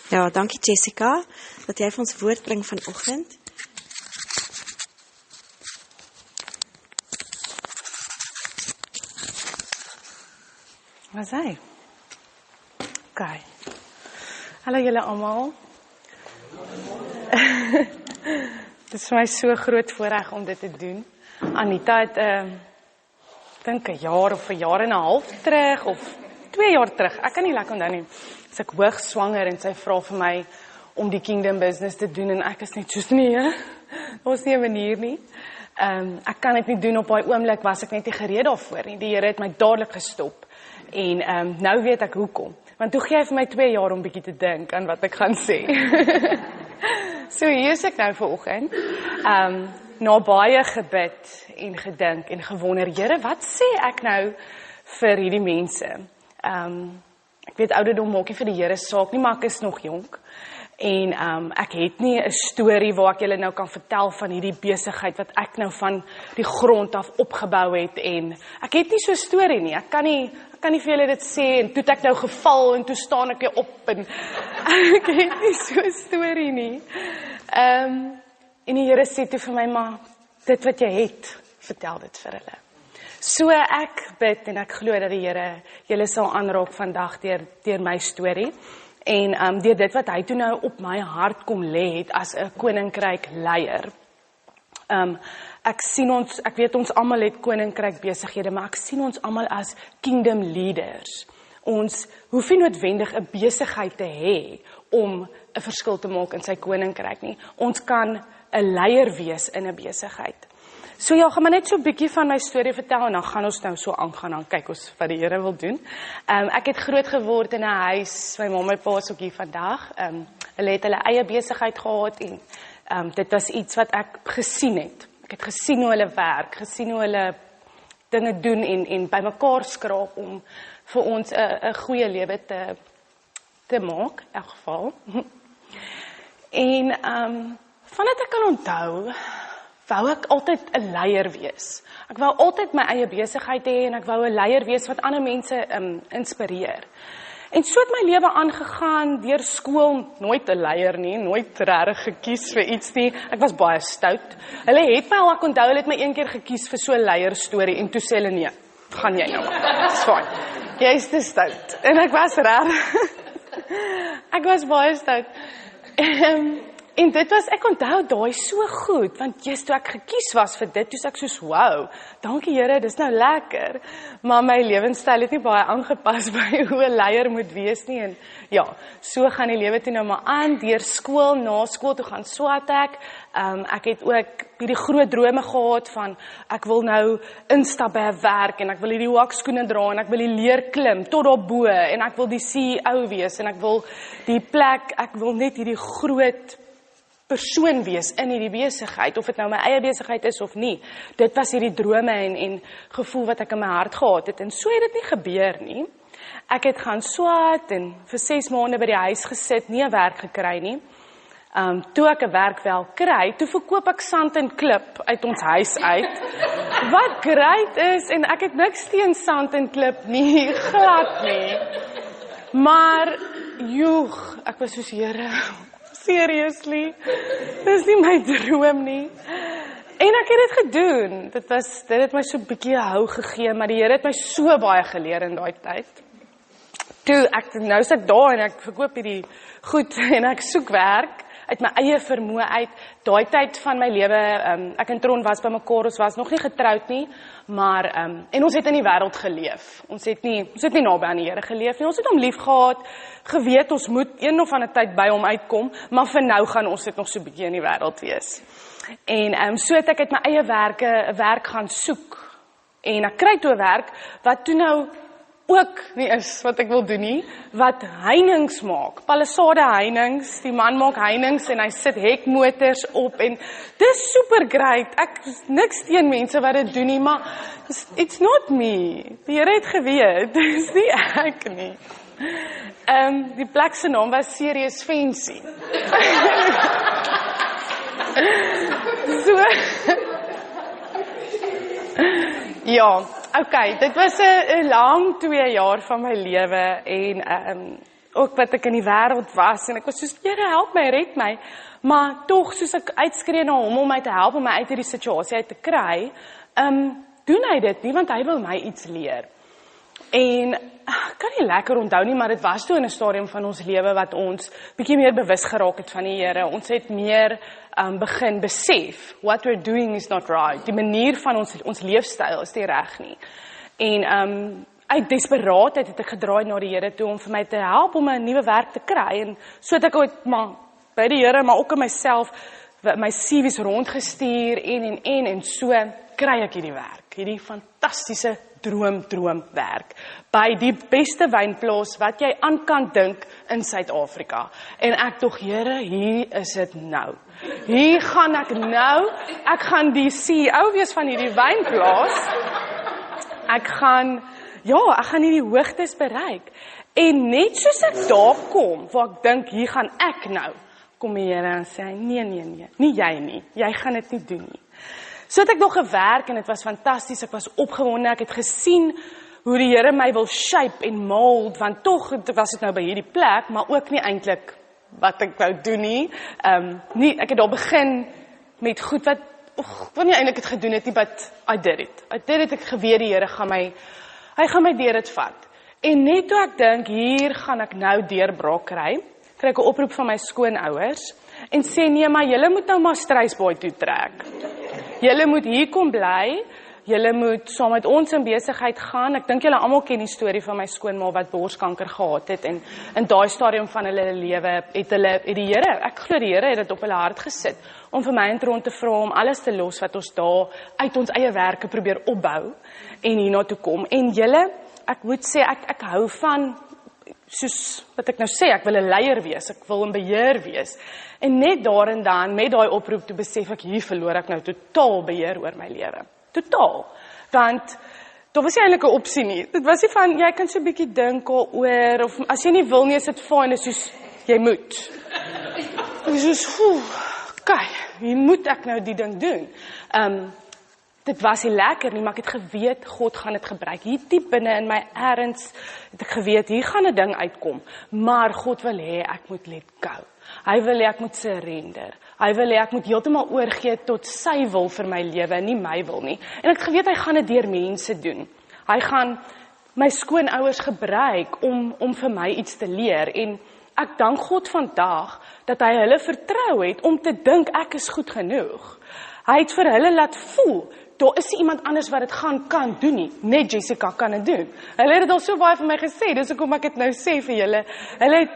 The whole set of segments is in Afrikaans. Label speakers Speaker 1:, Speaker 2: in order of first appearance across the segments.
Speaker 1: Ja, dankie Jessica, dat jy vir ons woord bring vanoggend.
Speaker 2: Wat sê? OK. Hallo julle almal. Dit is vir my so groot voorreg om dit te doen. Anita het dink 'n jaar of 'n jaar en 'n half terug of 2 jaar terug. Ek kan nie lekker onthou nie. As ek hoog swanger en sy vra vir my om die Kingdom Business te doen en ek is net soos nee. Daar's nie 'n manier nie. Ek kan dit nie doen op daai oomblik was ek net nie gereed daarvoor nie. Die Here het my dadelik gestop. En nou weet ek hoekom. Want toe gee hy vir my 2 jaar om bietjie te dink aan wat ek gaan sê. So hier is ek nou vanoggend. Na baie gebid en gedink en gewonder, Here, wat sê ek nou vir hierdie mense? Ek weet ouderdom maak nie vir die Here saak nie, maar ek is nog jonk. En ek het nie 'n storie waar ek julle nou kan vertel van hierdie besigheid wat ek nou van die grond af opgebou het en ek het nie so 'n storie nie. Ek kan nie vir julle dit sê en toe het ek nou geval en toe staan ek weer op en ek het nie so 'n storie nie. En die Here sê toe vir my, maar dit wat jy het, vertel dit vir hulle. So ek bid en ek glo dat die Here julle sal aanraak vandag deur my storie. En deur dit wat hy toe nou op my hart kom lê het as 'n koninkryk leier. Ek weet ons almal het koninkryk besighede, maar ek sien ons almal as kingdom leaders. Ons hoef nie noodwendig 'n besigheid te hê om 'n verskil te maak in sy koninkryk nie. Ons kan 'n leier wees in 'n besigheid. So ja, gaan maar net so 'n bietjie van my storie vertel en dan gaan ons nou so aangaan en kyk ons wat die Here wil doen. Ek het groot geword in 'n huis, my ma en my pa is ook hier vandag. Hulle het hulle eie besigheid gehad en dit was iets wat ek gesien het. Ek het gesien hoe hulle werk, gesien hoe hulle dinge doen en bymekaar skraap om vir ons 'n goeie lewe te maak, in elk geval. En vandat ek kan onthou, wou ek altyd 'n leier wees. Ek wou altyd my eie besigheid hê en ek wou 'n leier wees wat ander mense inspireer. En so het my lewe aangegaan deur skool, nooit 'n leier nie, nooit regtig gekies vir iets nie. Ek was baie stout. Hulle het my al, ek onthou, hulle het my een keer gekies vir so 'n leierstorie en toe sê hulle nee, gaan jy nou. Dis fyn. Jy's te stout. En ek was regtig. Ek was baie stout. En dit was, ek onthou daai so goed, want jy's toe ek gekies was vir dit, toe ek soos, wow, dankie Here, dis nou lekker. Maar my lewenstyl het nie baie aangepas by hoe 'n leier moet wees nie. En ja, so gaan die lewe toe nou maar aan, deur skool, na skool toe gaan swat ek. Ek het ook hierdie groot drome gehad van, ek wil nou instap by 'n werk, en ek wil hierdie hoekskoene dra, en ek wil die leer klim, tot daarbo, en ek wil die CEO wees, en ek wil die plek, ek wil net hierdie groot persoon wees in hierdie besigheid, of dit nou my eie besigheid is of nie. Dit was hierdie drome en gevoel wat ek in my hart gehad het, en so het dit nie gebeur nie. Ek het gaan swat en vir 6 maande by die huis gesit, nie 'n werk gekry nie. Toe ek 'n werk wel kry, toe verkoop ek sand en klip uit ons huis uit. Wat great is, en ek het niks teen sand en klip nie, glad nie. Maar, joeg, ek was soos, Here, seriously, dis nie my droom nie. En ek het dit gedoen. Dit het my so 'n bietjie hou gegee, maar die Here het my so baie geleer in daai tyd. Nou sit ek daar en ek verkoop hierdie goed en ek soek werk uit my eie vermoë uit. Daai tyd van my lewe, ek en Tron was bymekaar, ons was nog nie getroud nie, maar en ons het in die wêreld geleef. Ons het nie naby aan die Here geleef nie. Ons het hom lief gehad, geweet ons moet een of ander tyd by hom uitkom, maar vir nou gaan ons dit nog so 'n bietjie in die wêreld wees. En so het ek uit my eie werk gaan soek. En ek kry toe 'n werk wat toe nou ook nie is wat ek wil doen nie, wat heininge maak, palisade heininge, die man maak heininge en hy sit hekmotors op en dis super great. Ek niks teen mense wat dit doen nie, maar it's not me. Die Here het geweet, dis nie ek nie. Die plek se naam was Serious Fancy. So ja, okay, dit was 'n lang 2 jaar van my lewe en ook wat ek in die wêreld was, en ek was soos, Here, help my, red my, maar tog, soos ek uitskree na hom om my te help, om my uit hierdie situasie uit te kry, doen hy dit nie, want hy wil my iets leer. En ek kan nie lekker onthou nie, maar dit was toe in 'n stadium van ons lewe wat ons bietjie meer bewus geraak het van die Here. Ons het meer begin besef, what we're doing is not right. Die manier van ons leefstyl is nie reg nie. En uit desperaatheid het ek gedraai na die Here toe om vir my te help om 'n nuwe werk te kry. En so het ek ooit maar by die Here, maar ook in myself, my CV's rondgestuur en so kry ek hierdie werk. Hierdie fantastiese droomwerk by die beste wynplaas wat jy aan kan dink in Suid-Afrika. En ek tog, Here, hier is dit nou. Hier gaan ek nou, ek gaan die CEO wees van hierdie wynplaas. Ek gaan hierdie hoogtes bereik. En net soos ek daar kom, waar ek dink, hier gaan ek nou, kom die Here en sê, nee, nie jy nie, jy gaan dit nie doen nie. So het ek nog gewerk en dit was fantasties, ek was opgewonde, ek het gesien hoe die Here my wil shape en mold, want tog was dit nou by hierdie plek, maar ook nie eintlik wat ek wou doen nie. Ek het daar begin met goed wat, wat nie eintlik het gedoen het nie, but I did it. Ek geweet die Here hy gaan my deur dit vat. En net toe ek dink, hier gaan ek nou deurbraak kry ek 'n oproep van my skoonouers, en sê, nee, maar julle moet nou maar Struisbaai toe trek. Julle moet hier kom bly, julle moet saam met ons in besigheid gaan. Ek dink julle almal ken die storie van my skoonma wat borskanker gehad het, en in daai stadium van hulle lewe het die Here, ek glo die Here het dit op hulle hart gesit, om vir my en Tron te vra om alles te los wat ons daar uit ons eie werke probeer opbou, en hierna toe kom. En julle, ek moet sê, ek hou van, soos wat ek nou sê, ek wil 'n leier wees, ek wil 'n beheer wees. En net daar en dan, met daai oproep, toe besef ek, hier verloor ek nou totaal beheer oor my lewe. Totaal. Want, daar was nie eintlik 'n opsie nie. Dit was nie van, jy kan so 'n bietjie dink oor, of as jy nie wil nie, is dit fyn, is soos, jy moet. Ek is soos, hier moet ek nou die ding doen. Dit was nie lekker nie, maar ek het geweet, God gaan dit gebruik. Hier diep binne in my erns, het ek geweet, hier gaan 'n ding uitkom. Maar God wil hê, ek moet let go. Hy wil hê, ek moet surrender. Hy wil hê, ek moet heeltemal oorgee tot sy wil vir my lewe, nie my wil nie. En ek het geweet, hy gaan dit deur mense doen. Hy gaan my skoonouers gebruik om vir my iets te leer. En ek dank God vandag, dat hy hulle vertrou het, om te dink, ek is goed genoeg. Hy het vir hulle laat voel, daar is iemand anders wat dit kan doen nie, net Jessica kan dit doen. Hulle het dit al so baie vir my gesê, dis hoekom ek dit nou sê vir julle. Hulle het,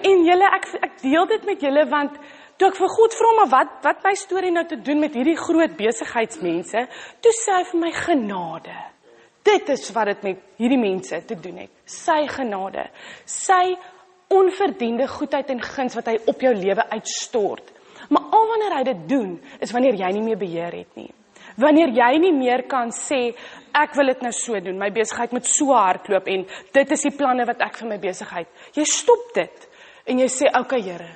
Speaker 2: en julle, ek deel dit met julle, want toe ek vir God vra, maar wat my storie nou te doen met hierdie groot besigheidsmense, toe sê hy vir my genade. Dit is wat dit met hierdie mense te doen het. Sy genade, sy onverdiende goedheid en guns wat hy op jou lewe uitstort. Maar al wanneer hy dit doen, is wanneer jy nie meer beheer het nie. Wanneer jy nie meer kan sê, ek wil dit nou so doen, my besigheid moet so hardloop, en dit is die planne wat ek vir my besigheid. Jy stop dit, en jy sê, okay Here,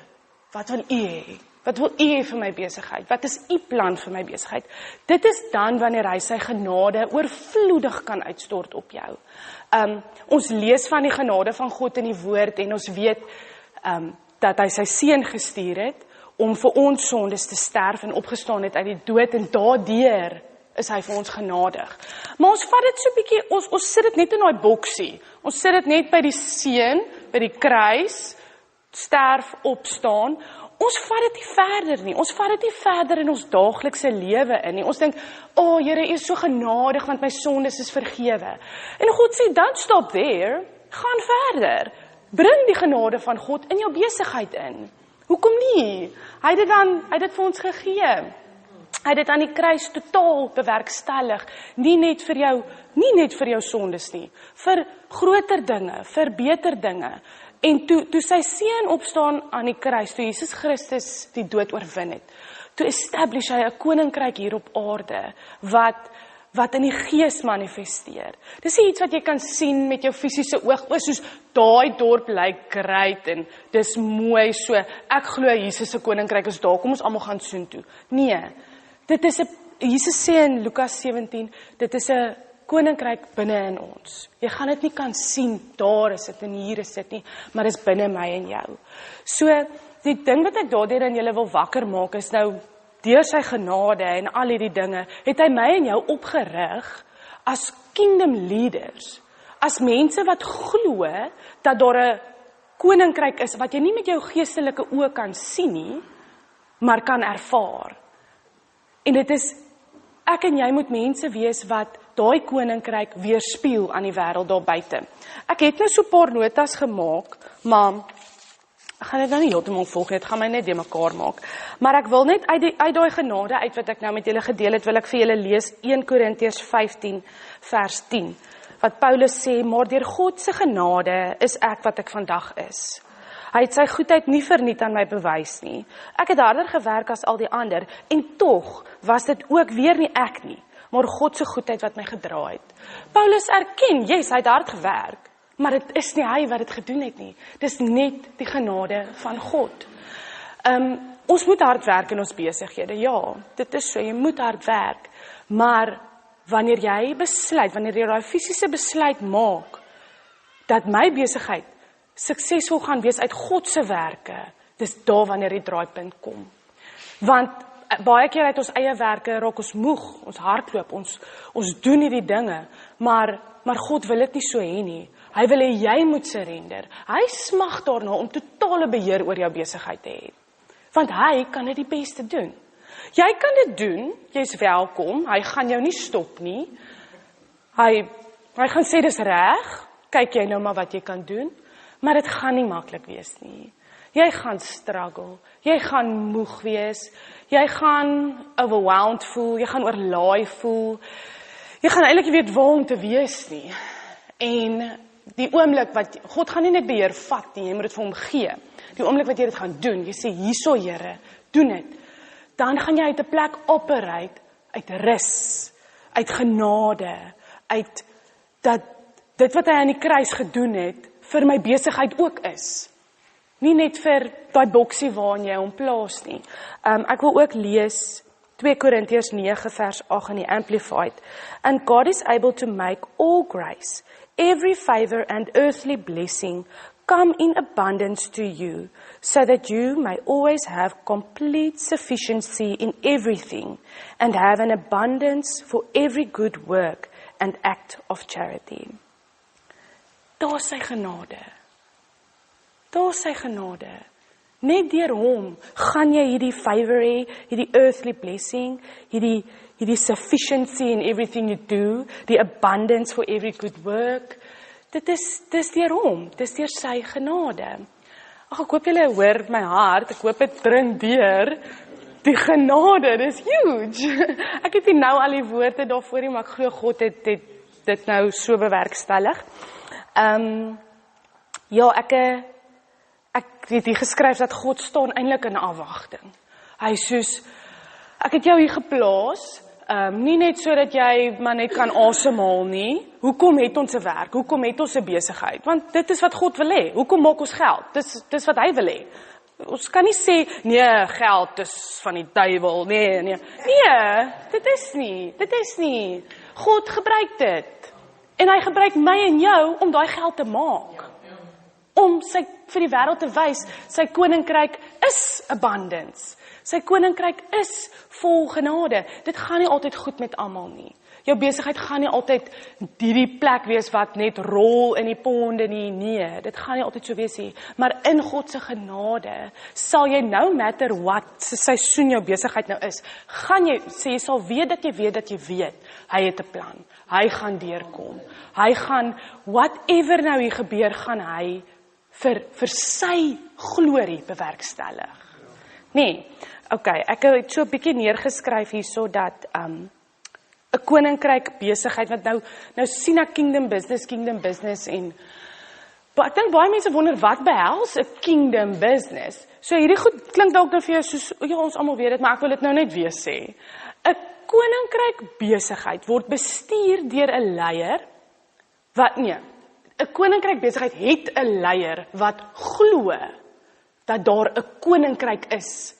Speaker 2: wat wil U hê? Wat wil U hê vir my besigheid? Wat is U plan vir my besigheid? Dit is dan wanneer hy sy genade oorvloedig kan uitstort op jou. Ons lees van die genade van God in die woord, en ons weet dat hy sy seun gestuur het, om vir ons sondes te sterf en opgestaan het uit die dood, en daardeur is hy vir ons genadig. Maar ons vat dit so bietjie, ons sit dit net in daai boksie. Ons sit dit net by die seun, by die kruis, sterf, opstaan. Ons vat dit nie verder nie. Ons vat dit nie verder in ons daaglikse lewe in nie. Ons dink, Here, U is so genadig, want my sondes is vergewe. En God sê, don't stop there. Gaan verder. Bring die genade van God in jou besigheid in. Hoekom nie? Hy het dit vir ons gegee. Hy het dit aan die kruis totaal bewerkstellig. Nie net vir jou sondes nie. Vir groter dinge, vir beter dinge. En toe sy seun opstaan aan die kruis, toe Jesus Christus die dood oorwin het, toe establish hy 'n koninkryk hier op aarde, wat in die gees manifesteer. Dis nie iets wat jy kan sien met jou fisiese oog, soos daai dorp lyk great en dis mooi so, ek glo Jesus se koninkryk is daar, kom ons almal gaan soontoe. Nee, dit is Jesus sê in Lukas 17, dit is 'n koninkryk binne in ons. Jy gaan dit nie kan sien, daar is dit en hier is dit nie, maar dit is binne my en jou. So, die ding wat ek daardeur in julle wil wakker maak, is nou, deur sy genade en al hierdie dinge, het hy my en jou opgerig as kingdom leaders, as mense wat glo, dat daar 'n koninkryk is, wat jy nie met jou geestelike oë kan sien nie, maar kan ervaar. En dit is, ek en jy moet mense wees wat daai koninkryk weerspieël aan die wêreld daar buite. Ek het nou so 'n paar notas gemaak, maar ek gaan dit nou nie heeltemal volg nie, dit gaan my net de mekaar maak. Maar ek wil net uit daai genade uit wat ek nou met julle gedeel het, wil ek vir julle lees 1 Korintiërs 15 vers 10. Wat Paulus sê, maar deur God se genade is ek wat ek vandag is. Hy het sy goedheid nie verniet aan my bewys nie. Ek het harder gewerk as al die ander, en tog was dit ook weer nie ek nie, maar God se goedheid wat my gedra het. Paulus erken, yes, hy het hard gewerk, maar dit is nie hy wat dit gedoen het nie. Dis net die genade van God. Ons moet hard werk in ons besighede, ja, dit is so, jy moet hard werk, maar wanneer jy besluit, wanneer jy daai fisiese besluit maak, dat my besigheid suksesvol gaan wees uit God se werke, dis daar wanneer die draaipunt kom. Want baie keer uit ons eie werke raak ons moeg, ons hardloop, ons doen hierdie dinge, maar God wil dit nie so hê nie. Hy wil hê jy moet surrender. Hy smag daarna om totale beheer oor jou besigheid te hê. Want hy kan dit die beste doen. Jy kan dit doen, jy's welkom, hy gaan jou nie stop nie. Hy gaan sê dis reg, kyk jy nou maar wat jy kan doen, maar dit gaan nie maklik wees nie. Jy gaan struggle, jy gaan moeg wees, jy gaan overwhelmed voel, jy gaan oorlaai voel, jy gaan eintlik nie weet waar om te wees nie. En die oomblik wat, God gaan nie net beheer vat nie, jy moet dit vir hom gee. Die oomblik wat jy dit gaan doen, jy sê, hierso Here, doen dit. Dan gaan jy uit 'n plek operate, uit rus, uit genade, uit dat dit wat hy aan die kruis gedoen het, vir my besigheid ook is. Nie net vir daai boksie waarin jy hom plaas nie. Ek wil ook lees 2 Korintiërs 9 vers 8 in die Amplified. And God is able to make all grace, every favor and earthly blessing come in abundance to you, so that you may always have complete sufficiency in everything, and have an abundance for every good work and act of charity. Daar is sy genade. Daar is sy genade. Net deur hom gaan jy hierdie favor hê, hierdie earthly blessing, hierdie sufficiency in everything you do, die abundance for every good work. Dis deur hom, dis deur sy genade. Ag, ek hoop julle hoor my hart, ek hoop dit dring deur. Die genade, dis huge. Ek het nie nou al die woorde daarvoor nie, maar ek glo God het dit nou so bewerkstellig. Ja, ek het hier geskryf dat God staan eintlik in afwagting. Hy soos, ek het jou hier geplaas, nie net so dat jy maar net kan asemhaal nie. Hoekom het ons 'n werk? Hoekom het ons 'n besigheid? Want dit is wat God wil hê. Hoekom maak ons geld? Dis wat hy wil hê. Ons kan nie sê, nee, geld is van die duiwel, nee. Nee, dit is nie. God gebruik dit. En hy gebruik my en jou om daai geld te maak. Om vir die wêreld te wys, sy koninkryk is abundance. Sy koninkryk is vol genade. Dit gaan nie altyd goed met almal nie. Jou besigheid gaan nie altyd die plek wees wat net rol in die ponde nie. Nee, dit gaan nie altyd so wees nie. Maar in God se genade sal jy no matter what se seisoen jou besigheid nou is, gaan jy sê, jy sal weet dat jy weet. Hy het 'n plan. Hy gaan deurkom. Hy gaan, whatever nou hier gebeur, gaan hy vir sy glorie bewerkstellig. Nee, okay, ek het so 'n bietjie neergeskryf hierso dat 'n koninkryk besigheid wat nou sien ek kingdom business en ek dink baie mense wonder wat behels 'n kingdom business. So hierdie goed klink dalk nou vir jou soos ja, ons almal weet dit, maar ek wil dit nou net weer sê. 'n Koninkryk besigheid word bestuur deur 'n leier wat 'n koninkryk besigheid het 'n leier wat glo dat daar 'n koninkryk is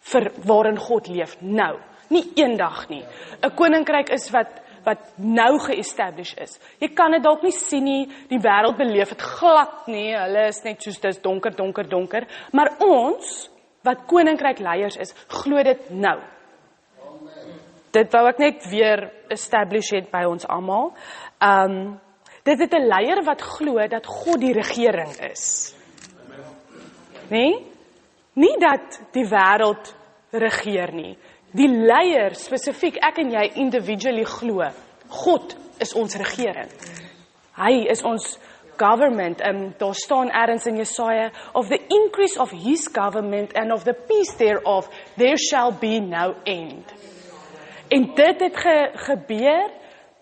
Speaker 2: vir waarin God leef nou. Nie eendag nie. 'n koninkryk is wat wat nou ge-establish is. Jy kan dit dalk nie sien nie, die wêreld beleef het glad nie, hulle is net soos dis donker, donker, donker, maar ons, wat koninkryk leiers is, glo dit nou. Dit wou ek net weer establish het by ons almal. Dit is 'n leier wat glo dat God die regering is. Nee? Nie dat die wêreld regeer nie. Die leier, spesifiek ek en jy individually glo, God is ons regering. Hy is ons government. Daar staan ergens in Jesaja, of the increase of his government and of the peace thereof, there shall be no end. En dit het gebeur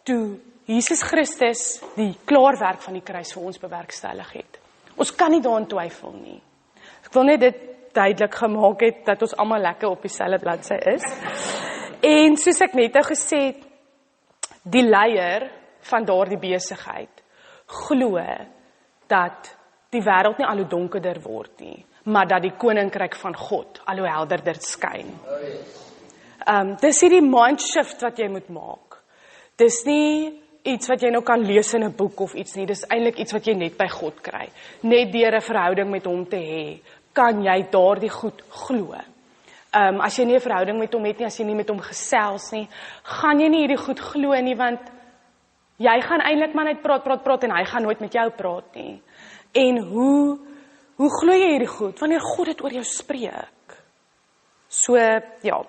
Speaker 2: toe Jesus Christus die klaarwerk van die kruis vir ons bewerkstellig het. Ons kan nie daarin twyfel nie. Ek wil net dit duidelik gemaak het, dat ons almal lekker op dieselfde bladsy is. En soos ek net nou gesê het, die leier van daardie besigheid glo dat die wêreld nie al hoe donkerder word nie, maar dat die koninkryk van God al hoe helderder skyn. Dis hierdie mind shift wat jy moet maak. Dis nie iets wat jy nou kan lees in 'n boek of iets nie, dis eintlik iets wat jy net by God kry. Net deur 'n verhouding met hom te hê, kan jy daardie goed glo. As jy nie 'n verhouding met hom het nie, as jy nie met hom gesels nie, gaan jy nie hierdie goed glo nie, want jy gaan eintlik maar net praat en hy gaan nooit met jou praat nie. En hoe glo jy hierdie goed? Wanneer God dit oor jou spreek. So, ja.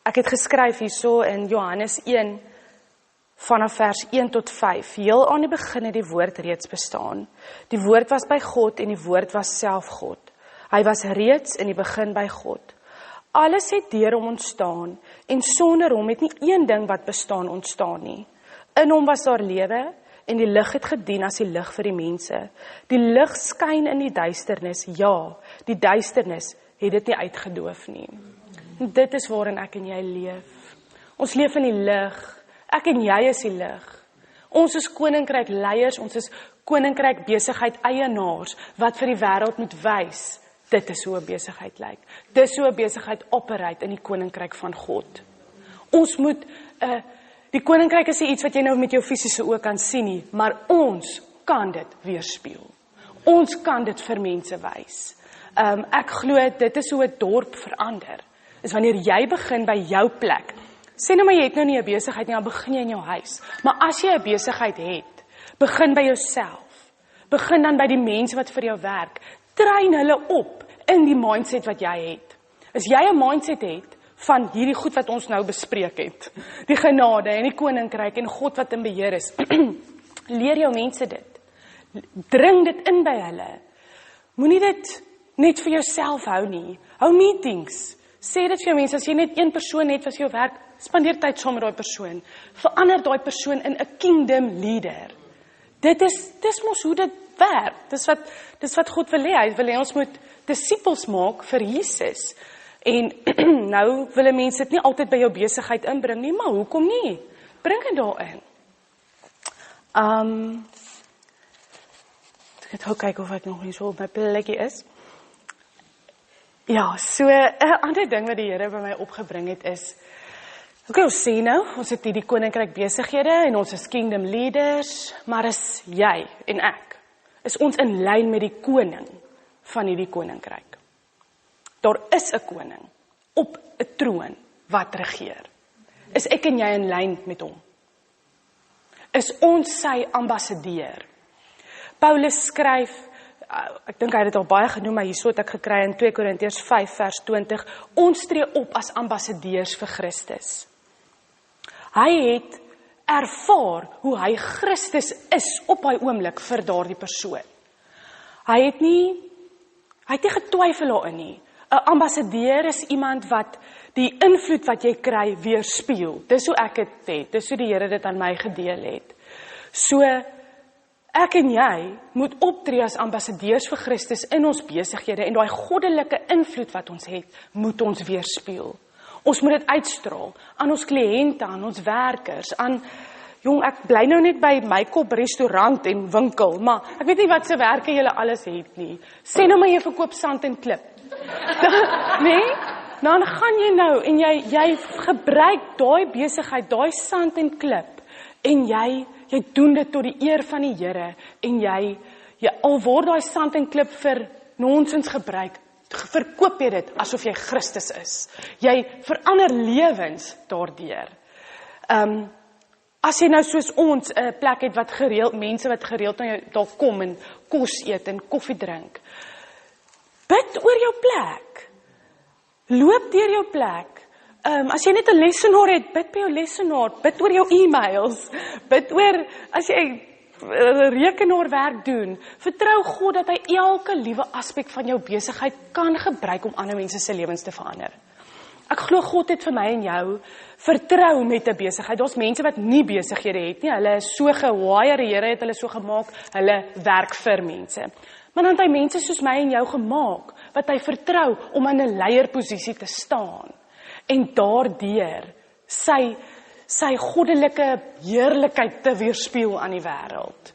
Speaker 2: Ek het geskryf hierso in Johannes 1, vanaf vers 1 tot 5. Heel aan die begin het die woord reeds bestaan. Die woord was by God en die woord was self God. Hy was reeds in die begin by God. Alles het deur hom ontstaan en sonder hom het nie een ding wat bestaan ontstaan nie. In hom was daar lewe en die lig het gedien as die lig vir die mense. Die lig skyn in die duisternis, ja, die duisternis het dit nie uitgedoof nie. En dit is waarin ek en jy leef. Ons leef in die lig. Ek en jy is die lig. Ons is koninkryk leiers, ons is koninkryk besigheid eienaars, wat vir die wêreld moet wys, dit is hoe 'n besigheid lyk. Dit is hoe 'n besigheid operate in die koninkryk van God. Ons moet, die koninkryk is nie iets wat jy nou met jou fisiese oë kan sien nie, maar ons kan dit weerspieël. Ons kan dit vir mense wys. Ek glo, dit is hoe 'n dorp verander. Is wanneer jy begin by jou plek. Sê nou maar jy het nou nie 'n besigheid nie, dan begin jy in jou huis. Maar as jy 'n besigheid het, begin by jouself. Begin dan by die mense wat vir jou werk. Train hulle op in die mindset wat jy het. As jy 'n mindset het van hierdie goed wat ons nou bespreek het, die genade en die koninkryk en God wat in beheer is, leer jou mense dit. Dring dit in by hulle. Moenie dit net vir jouself hou nie. Hou meetings. Sê dit vir jou mense, as jy net een persoon het wat vir jou werk, spandeer tyd saam met daai persoon. Verander daai persoon in 'n kingdom leader. Dis mos hoe dit werk. Dis wat God wil hê. Hy wil hê ons moet disippels maak vir Jesus. En nou wil mense dit nie altyd by jou besigheid inbring nie, maar hoekom nie? Bring dit daarin. Ek gaan kyk of ek nog nie so op my plekkie is. Ja, so 'n ander ding wat die Here by my opgebring het is, ons sê nou, ons het hierdie koninkryk besighede en ons is kingdom leaders, maar is jy en ek, is ons in lyn met die koning van hierdie koninkryk. Daar is 'n koning op 'n troon wat regeer. Is ek en jy in lyn met hom? Is ons sy ambassadeur? Paulus skryf, ek dink hy het dit al baie genoem, maar hierso het ek gekry in 2 Korintiërs 5 vers 20, ons tree op as ambassadeurs vir Christus. Hy het ervaar hoe hy Christus is op hy oomblik vir daardie persoon. Hy het nie getwyfel daarin nie. 'n Ambassadeur is iemand wat die invloed wat jy kry weerspieël. Dis hoe ek dit het. Dis hoe die Here dit aan my gedeel het. So, ek en jy moet optree as ambassadeurs vir Christus in ons besighede en daai goddelike invloed wat ons het, moet ons weerspieël. Ons moet dit uitstraal aan ons kliënte, aan ons werkers, aan ek bly nou net by Mykop restaurant en winkel, maar ek weet nie wat se werke julle alles het nie. Sê nou maar jy verkoop sand en klip. Nee? Dan gaan jy nou en jy gebruik daai besigheid, daai sand en klip en jy doen dit tot die eer van die Here en jy al word daai sand en klip vir nonsens gebruik, verkoop jy dit asof jy Christus is. Jy verander lewens daardeur. As jy nou soos ons 'n plek het wat gereeld, mense wat gereeld na jou daar kom en kos eet en koffie drink, bid oor jou plek. Loop deur jou plek. As jy net 'n lesenaar het, bid by jou lesenaar, bid oor jou e-mails, bid oor as jy rekenaarwerk doen. Vertrou God dat hy elke liewe aspek van jou besigheid kan gebruik om ander mense se lewens te verander. Ek glo God het vir my en jou vertrou met 'n besigheid. Daar's mense wat nie besighede het nie. Hulle is so gewire, die Here het hulle so gemaak, hulle werk vir mense. Maar dan het hy mense soos my en jou gemaak, wat hy vertrou om in 'n leierposisie te staan. En daardeur sy goddelike heerlikheid te weerspieël aan die wêreld.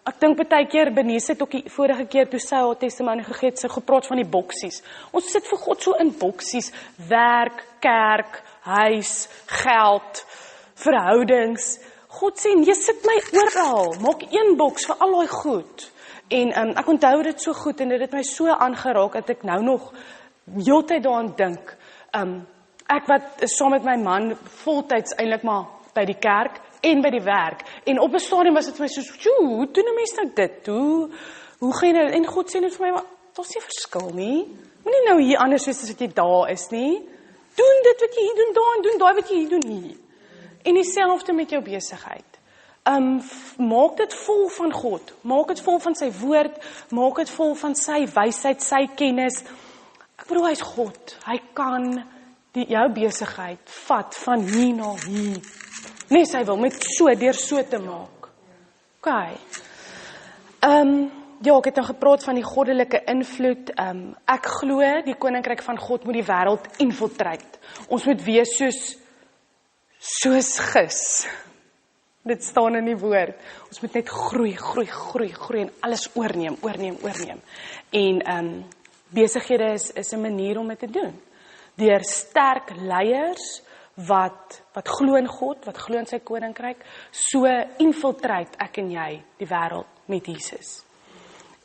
Speaker 2: Ek dink baie keer Benise het ook die vorige keer toe sy haar testimonie gegee het, sy gepraat van die boksies. Ons sit vir God so in boksies, werk, kerk, huis, geld, verhoudings. God sê, nee, sit my oral, maak een boks vir al daai goed. En ek onthou dit so goed en dit het my so aangeraak dat ek nou nog heeltyd daaraan dink. Ek wat saam met my man voltyds eintlik maar by die kerk en by die werk. En op 'n stadium was dit vir my so, hoe doen 'n mens nou dit? Hoe gaan jy nou? En God sê net vir my, maar daar's nie verskil nie. Moenie nou hier anders wees as wat jy daar is nie. Doen dit wat jy hier doen daar en doen daai wat jy hier doen hier. En dieselfde met jou besigheid. Maak dit vol van God. Maak dit vol van sy woord. Maak dit vol van sy wysheid, sy kennis. Ek bedoel, hy's God. Hy kan jou besigheid vat van hier na hier. Nes hy wil, met deur so te maak. OK. Ja, ek het nou gepraat van die goddelike invloed. Ek glo, die koninkryk van God moet die wêreld infiltrate. Ons moet wees soos gis. Dit staan in die woord. Ons moet net groei en alles oorneem. En besighede is 'n manier om dit te doen. Deur sterk leiers wat glo in God, wat glo in sy koninkryk, so infiltrate ek en jy die wêreld met Jesus.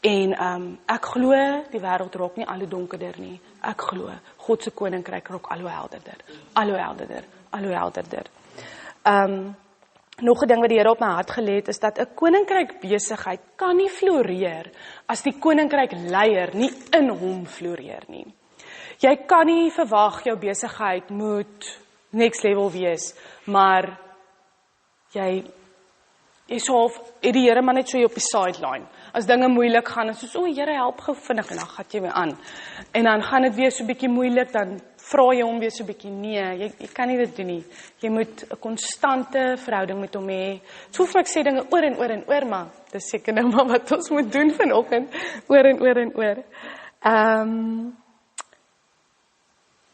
Speaker 2: En ek glo die wêreld raak nie al hoe donkerder nie. Ek glo God se koninkryk raak al hoe helderder. Nog 'n ding wat die Here op my hart gelê het, is dat 'n koninkryk besigheid kan nie floreer as die koninkryk leier nie in hom floreer nie. Jy kan nie verwag jou besigheid moet next level wees, maar jy het die Here maar net so op die sideline. As dinge moeilik gaan, en soos, Here help gou vinnig, en dan gaan jy weer aan. En dan gaan dit weer so bietjie moeilik, dan vra jy hom weer so bietjie, nee, jy kan nie dit doen nie. Jy moet 'n konstante verhouding met hom hê. So vir ek sê dinge oor en oor, maar dis seker nou maar wat ons moet doen vanoggend, oor en oor.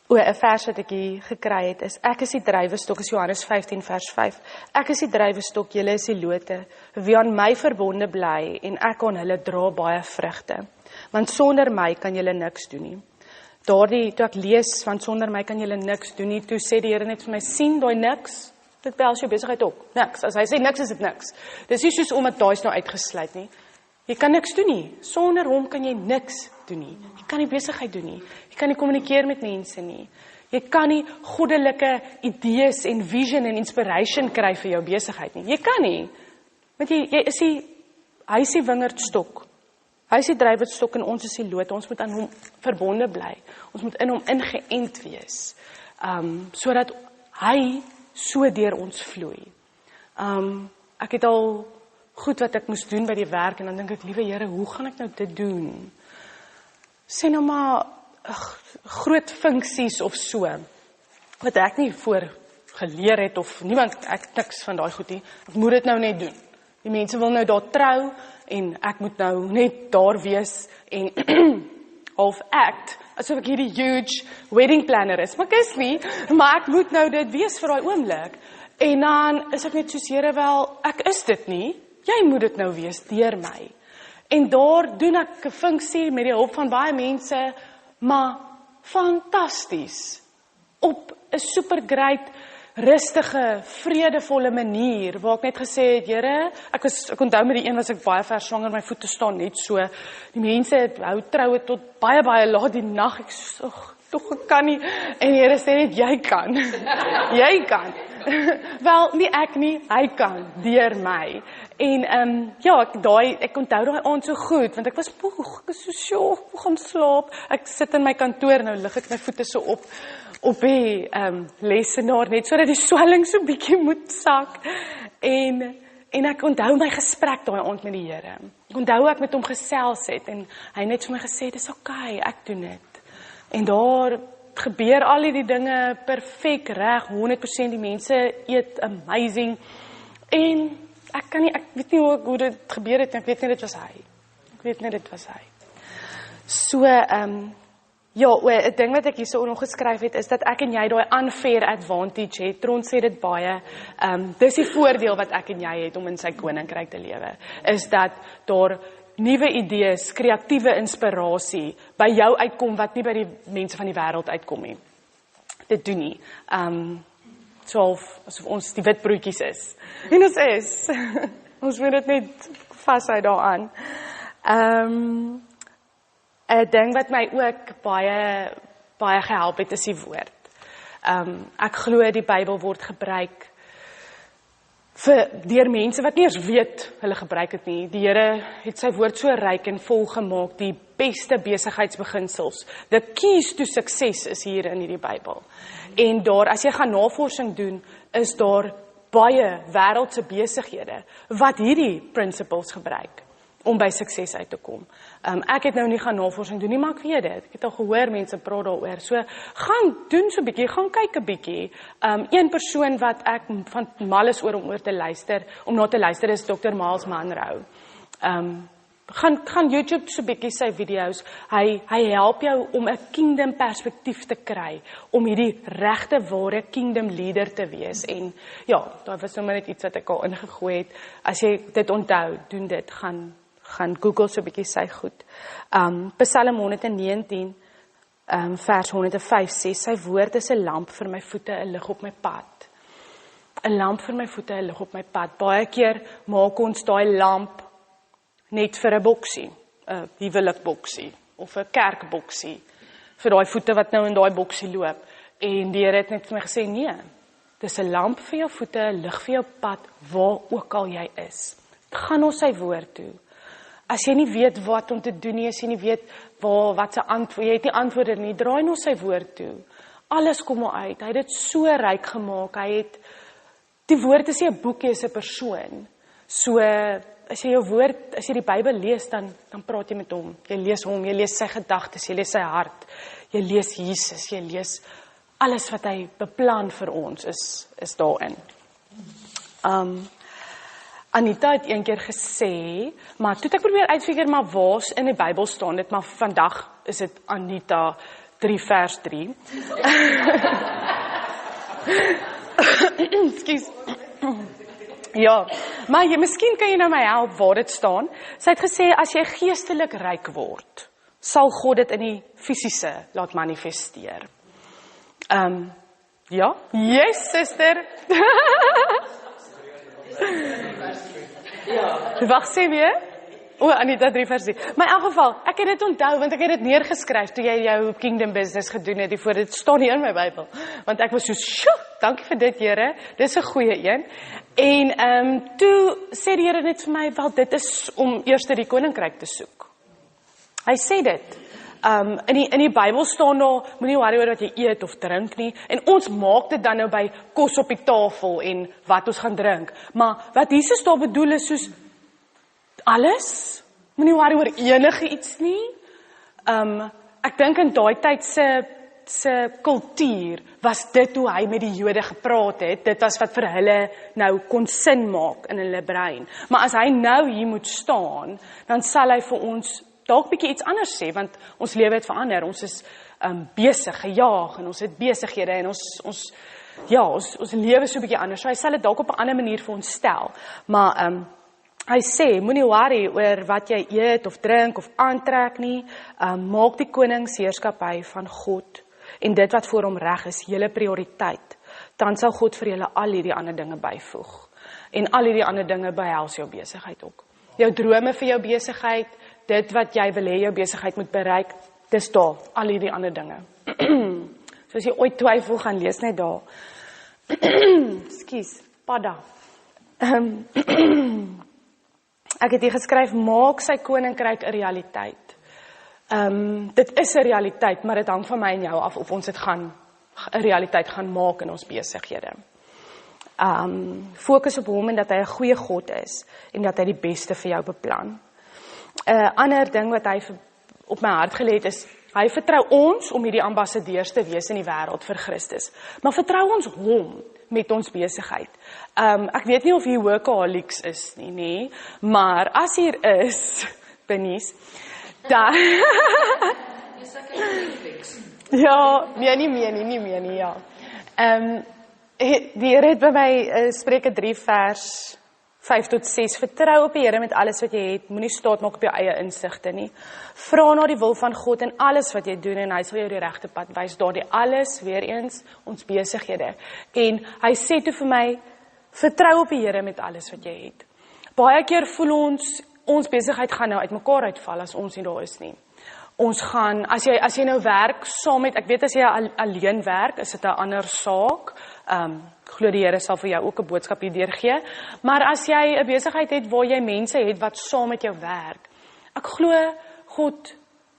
Speaker 2: 'n vers wat ek hier gekry het is, ek is die druiwestok, is Johannes 15 vers 5. Ek is die druiwestok, julle is die lote. Wie aan my verbonde bly en ek aan hulle dra baie vrugte. Want sonder my kan julle niks doen nie. Toe ek lees, want sonder my kan julle niks doen nie, toe sê die Here net vir my, sien daai niks, dit behels jou besigheid ook, niks. As hy sê niks, is dit niks. Dis nie soos omdat daai is nou uitgesluit nie. Jy kan niks doen nie. Sonder hom kan jy niks doen nie. Jy kan nie besigheid doen nie. Jy kan nie kommunikeer met mense nie. Jy kan nie goddelike idees en vision en inspiration kry vir jou besigheid nie. Jy kan nie. Want hy is die wingerdstok. Hy is die druiwestok en ons is die lote. Ons moet aan hom verbonde bly. Ons moet in hom ingeënt wees. Sodat hy so deur ons vloei. Ek het al goed wat ek moes doen by die werk, en dan dink ek, liewe Here, hoe gaan ek nou dit doen? Sê nou maar, groot funksies of so, wat ek nie voor geleer het, of niemand, ek niks van daai goed nie, ek moet dit nou net doen. Die mense wil nou daar trou, en ek moet nou net daar wees, en half act, asof ek hierdie huge wedding planner is, maar ek is nie, maar ek moet nou dit wees vir daai oomblik. En dan is ek net soos, Here, wel, ek is dit nie, jy moet dit nou wees, deur my. En daar doen ek 'n funksie met die hulp van baie mense, maar fantasties, op 'n super great, rustige, vredevolle manier, waar ek net gesê het, Here, ek onthou met die een was ek baie ver swanger, my voete staan net so, die mense hou troue tot baie, baie laat die nag, ek so, tog ek kan nie, en die Here sê net, jy kan, jy kan, wel, nie ek nie, hy kan, deur my, en ja, ek onthou daai aand so goed, want ek was poeg, ek is so sjoeg, ek gaan slaap, ek sit in my kantoor, nou lig ek my voete so op die lesenaar, net so dat die swelling so bietjie moet sak, en ek onthou my gesprek daai aand met die Here, ek onthou ek met hom gesels het, en hy net vir my gesê, dis okay, ek doen dit, en daar gebeur al die dinge perfek reg, 100% die mense eet amazing, en ek weet nie hoe dit gebeur het, ek weet nie dit was hy. So, ja, 'n ding wat ek hierso nog geskryf het, is dat ek en jy daai unfair advantage het, Trond sê dit baie, dis die voordeel wat ek en jy het om in sy koninkryk te lewe, is dat daar nuwe idees, kreatiewe inspirasie by jou uitkom wat nie by die mense van die wêreld uitkom nie. Dit doen nie. So asof ons die wit broodjies is. En ons is. Ons moet dit net vashou daaraan. 'n ding wat my ook baie gehelp het, is die woord. Ek glo die Bybel word gebruik deur mense wat nie eens weet hulle gebruik dit nie. Die Here het sy woord so ryk en vol gemaak, die beste besigheidsbeginsels. The keys to success is hier in hierdie Bybel. En daar, as jy gaan navorsing doen, is daar baie wêreldse besighede wat hierdie principles gebruik om by sukses uit te kom. Ek het nou nie gaan navorsing doen nie, maar ek weet dit. Ek het al gehoor mense praat daaroor. So, gaan doen so 'n bietjie, gaan kyk 'n bietjie. Een persoon wat ek van mal is om na te luister, is Dr. Miles Monroe. Gaan YouTube so 'n bietjie sy video's. Hy help jou om 'n kingdom perspektief te kry, om hierdie regte ware kingdom leader te wees. En ja, daar was nou net iets wat ek al ingegooi het. As jy dit onthou, doen dit, gaan Google so 'n bietjie sy goed. Psalm 119, vers 105 sê, sy woord is 'n lamp vir my voete, 'n lig op my pad. 'n Lamp vir my voete, 'n lig op my pad. Baie keer maak ons daai lamp net vir 'n boksie, 'n huwelikboksie, of 'n kerkboksie, vir daai voete wat nou in daai boksie loop. En die Here het net vir my gesê, nee, dis 'n lamp vir jou voete, 'n lig vir jou pad, waar ook al jy is. Gaan ons sy woord toe. As jy nie weet wat om te doen nie, as jy nie weet wat se antwoord, jy het nie antwoorde nie, draai na sy woord toe. Alles kom uit. Hy het dit so ryk gemaak. Die woord is nie 'n boek, is 'n persoon. So, as jy die Bybel lees, dan praat jy met hom. Jy lees hom, jy lees sy gedagtes, jy lees sy hart. Jy lees Jesus, jy lees alles wat hy beplan vir ons is daarin. Anita het een keer gesê, maar toe het ek probeer uitfigure, maar waar's in die Bybel staan dit, maar vandag is dit Anita 3 vers 3. Ekskuus. Ja, maar miskien kan jy nou my help waar dit staan. Sy het gesê, as jy geestelik ryk word, sal God dit in die fisiese laat manifesteer. Ja, yes, sister. Wacht, sê weer? Anita 3 vers 3. Maar in elk geval, ek het dit onthou, want ek het dit neergeskryf toe jy jou kingdom business gedoen het, voor dit staan nie in my Bybel. Want ek was so, dankie vir dit, Here, dis 'n goeie een. En toe sê die Here net vir my, wel, dit is om eers die koninkryk te soek. Hy sê dit. In die Bybel staan daar, moenie worry oor wat jy eet of drink nie, en ons maak dit dan nou by kos op die tafel en wat ons gaan drink. Maar wat Jesus daar bedoel is soos alles, moenie worry oor enige iets nie. Ek dink in daai tyd se kultuur was dit hoe hy met die Jode gepraat het. Dit was wat vir hulle nou kon sin maak in hulle brein. Maar as hy nou hier moet staan, dan sal hy vir ons dalk bietjie iets anders sê, want ons lewe het verander. Ons is besig, gejaag, en ons het besighede, en ons lewe so bietjie anders. So hy sal dit dalk op 'n ander manier vir ons stel. Maar Hy sê, moenie worry oor wat jy eet of drink of aantrek nie, maak die koningsheerskappy van God en dit wat voor hom reg is, julle prioriteit, dan sal God vir julle al hierdie ander dinge byvoeg. En al hierdie ander dinge behels jou besigheid ook. Jou drome vir jou besigheid, dit wat jy wil hê jou besigheid moet bereik, dis daar, al hierdie ander dinge. So as jy ooit twyfel, gaan lees net daar. Skus, padda. Ek het hier geskryf, maak sy koninkryk 'n realiteit. Dit is 'n realiteit, maar dit hang van my en jou af of ons dit 'n realiteit gaan maak in ons besighede. Fokus op hom en dat hy 'n goeie God is en dat hy die beste vir jou beplan. 'n Ander ding wat hy op my hart gelê het is, hy vertrou ons om hierdie ambassadeurs te wees in die wêreld vir Christus. Maar vertrou ons hom met ons besigheid. Ek weet nie of hier workaholics is nie, maar as hier is, Benies, dan ja, nie meer nie, ja. Die Here het by my Spreuke 3 vers 5 tot 6, vertrou op die Here met alles wat jy het, moenie staat maak op jou eie insigte nie. Vra na die wil van God in alles wat jy doen en hy sal jou die regte pad wys. Daardie alles, weer eens, ons besighede. En hy sê toe vir my, vertrou op die Here met alles wat jy het. Baie keer voel ons besigheid gaan nou uitmekaar uitval as ons nie daar is nie. Ons gaan, as jy nou werk saam met, ek weet as jy alleen werk, is dit 'n ander saak. Glo die Here sal vir jou ook 'n boodskap hierdeur gee. Maar as jy 'n besigheid het waar jy mense het wat saam met jou werk, ek glo God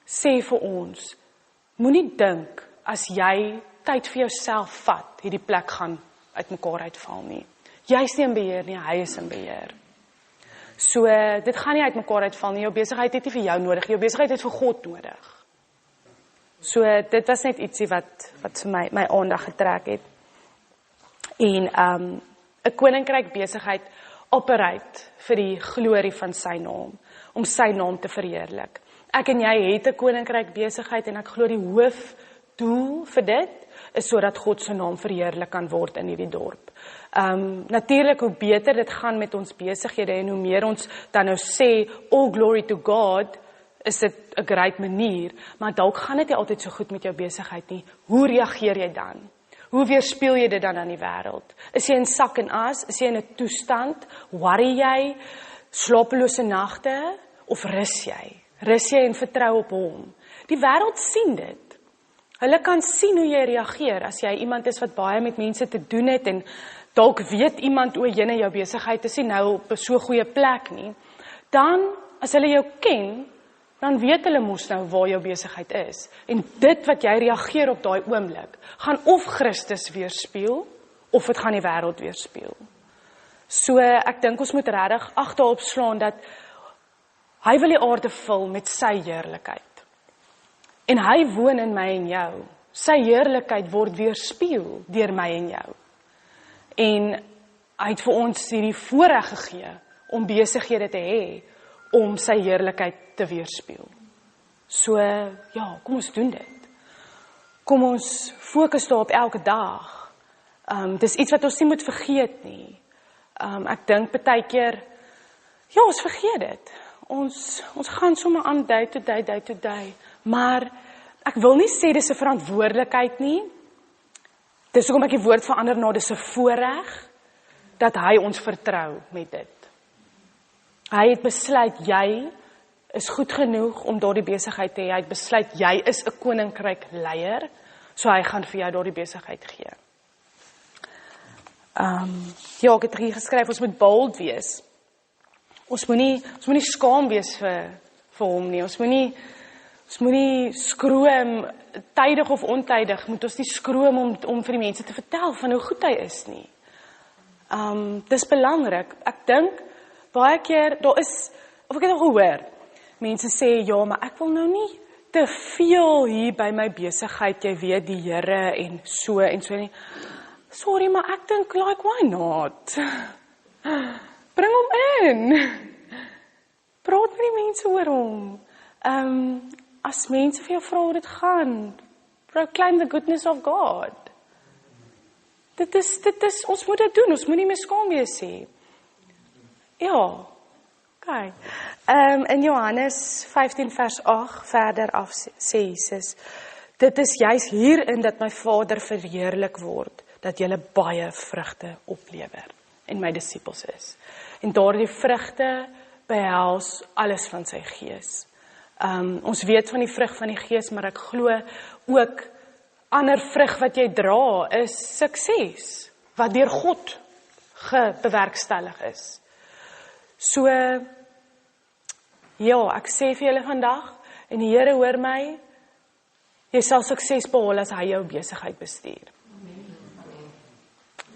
Speaker 2: sê vir ons, moenie dink as jy tyd vir jouself vat, hierdie plek gaan uitmekaar uitval nie. Jy is nie in beheer nie, hy is in beheer. So, dit gaan nie uitmekaar uitval nie, jou besigheid het nie vir jou nodig, jou besigheid het vir God nodig. So, dit was net ietsie wat vir my aandag getrek het. En 'n koninkryk besigheid operate vir die glorie van sy naam, om sy naam te verheerlik. Ek en jy het 'n koninkryk besigheid en ek glo die hoofdoel vir dit is sodat God se naam verheerlik kan word in hierdie dorp. Natuurlik, hoe beter dit gaan met ons besighede en hoe meer ons dan nou sê, all glory to God, is dit 'n great manier, maar dalk gaan dit nie altyd so goed met jou besigheid nie. Hoe reageer jy dan? Hoe weerspieël jy dit dan aan die wêreld? Is jy in sak en as? Is jy in 'n toestand? Worry jy? Slapelose nagte? Of rus jy? Rus jy en vertrou op hom? Die wêreld sien dit. Hulle kan sien hoe jy reageer as jy iemand is wat baie met mense te doen het en dalk weet iemand o, jene jou besigheid is nie nou op 'n so goeie plek nie. Dan, as hulle jou ken, dan weet hulle mos nou waar jou besigheid is. En dit wat jy reageer op daai oomblik, gaan of Christus weerspieël, of dit gaan die wêreld weerspieël. So, ek dink ons moet regtig ag daarop slaan dat hy wil die aarde vul met sy heerlikheid. En hy woon in my en jou. Sy heerlikheid word weerspieël deur my en jou. En hy het vir ons hierdie voorreg gegee om besighede te hê, om sy heerlikheid te weerspieël. So, ja, kom ons doen dit. Kom ons fokus daarop elke dag. Dis iets wat ons nie moet vergeet nie. Ek dink baie keer, ja, ons vergeet dit. Ons gaan sommer aan day to day. Maar ek wil nie sê dis 'n verantwoordelikheid nie. Dis hoekom ek die woord verander na dis 'n voorreg dat hy ons vertrou met dit. Hy het besluit jy is goed genoeg om daardie besigheid te hê. Hy het besluit jy is 'n koninkryk leier, so hy gaan vir jou daardie besigheid gee. Ja, ek het hier geskryf, ons moet bold wees. Ons moenie skaam wees vir hom nie. Ons moenie skroom, tydig of ontydig, moet ons nie skroom om vir die mense te vertel van hoe goed hy is nie. Dis belangrik. Ek dink baie keer, daar is, of ek het al gehoor, mense sê, ja, maar ek wil nou nie te veel hier by my besigheid, jy weet, die Here en so nie. Sorry, maar ek dink, like, why not? Bring hom in. Praat met die mense oor hom. As mense vir jou vra hoe dit gaan, proclaim the goodness of God. Dit is, ons moet dit doen, ons moet nie meer skaam wees nie. Ja, Okay. In Johannes 15 vers 8 verder af sê Jesus, dit is juis hierin dat my Vader verheerlik word, dat julle baie vrugte oplewer en my disippels is. En daardie vrugte behels alles van sy gees. Ons weet van die vrug van die gees, maar ek glo ook ander vrug wat jy dra is sukses, wat deur God bewerkstellig is. So, ja, ek sê vir julle vandag, en die Here hoor my, jy sal sukses behaal as hy jou besigheid bestuur.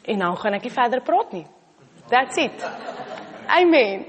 Speaker 2: En nou gaan ek nie verder praat nie. That's it. Amen.